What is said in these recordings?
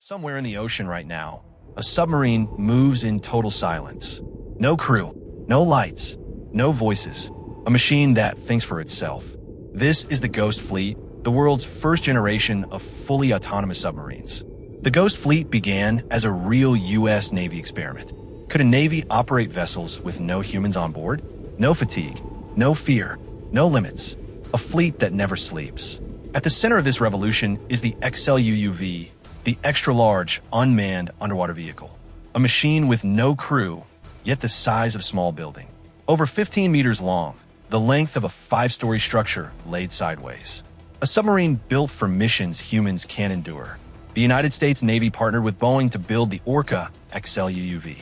Somewhere in the ocean right now, a submarine moves in total silence. No crew, no lights, no voices. A machine that thinks for itself. This is the Ghost Fleet, the world's first generation of fully autonomous submarines. The Ghost Fleet began as a real U.S. Navy experiment. Could a Navy operate vessels with no humans on board? No fatigue, no fear, no limits. A fleet that never sleeps. At the center of this revolution is the XLUUV, the extra-large, unmanned underwater vehicle. A machine with no crew, yet the size of small building. Over 15 meters long, the length of a 5-story structure laid sideways. A submarine built for missions humans can't endure. The United States Navy partnered with Boeing to build the Orca XLUUV.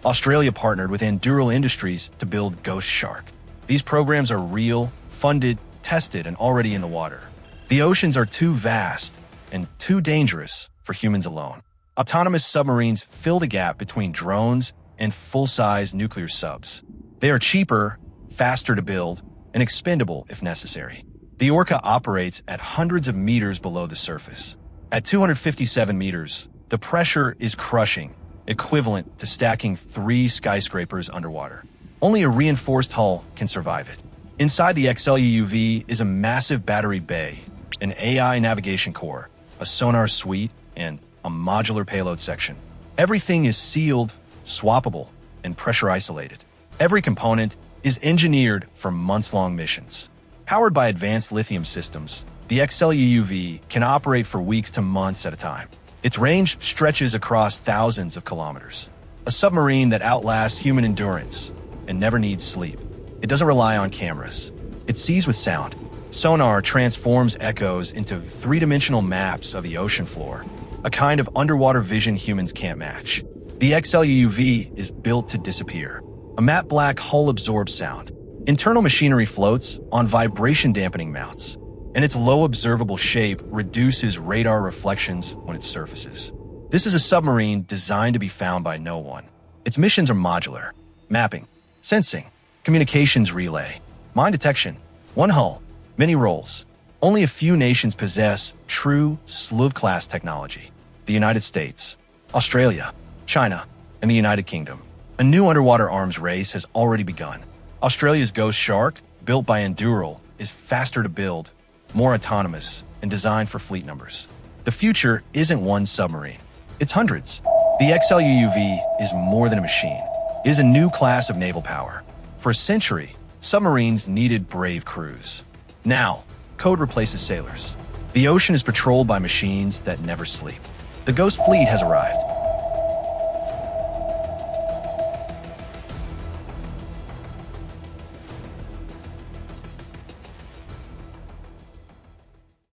Australia partnered with Anduril Industries to build Ghost Shark. These programs are real, funded, tested, and already in the water. The oceans are too vast and too dangerous for humans alone. Autonomous submarines fill the gap between drones and full-size nuclear subs. They are cheaper, faster to build, and expendable if necessary. The Orca operates at hundreds of meters below the surface. At 257 meters, the pressure is crushing, equivalent to stacking 3 skyscrapers underwater. Only a reinforced hull can survive it. Inside the XLUUV is a massive battery bay, an AI navigation core, a sonar suite, and a modular payload section. Everything is sealed, swappable, and pressure isolated. Every component is engineered for months-long missions. Powered by advanced lithium systems, the XLUUV can operate for weeks to months at a time. Its range stretches across thousands of kilometers. A submarine that outlasts human endurance and never needs sleep. It doesn't rely on cameras. It sees with sound. Sonar transforms echoes into 3-dimensional maps of the ocean floor, a kind of underwater vision humans can't match. The XLUUV is built to disappear. A matte black hull absorbs sound. Internal machinery floats on vibration-dampening mounts, and its low observable shape reduces radar reflections when it surfaces. This is a submarine designed to be found by no one. Its missions are modular: mapping, sensing, communications relay, mine detection, one hull, many roles. Only a few nations possess true StealthLab technology. The United States, Australia, China, and the United Kingdom. A new underwater arms race has already begun. Australia's Ghost Shark, built by Anduril, is faster to build, more autonomous, and designed for fleet numbers. The future isn't one submarine. It's hundreds. The XLUUV is more than a machine. It is a new class of naval power. For a century, submarines needed brave crews. Now, code replaces sailors. The ocean is patrolled by machines that never sleep. The Ghost Fleet has arrived.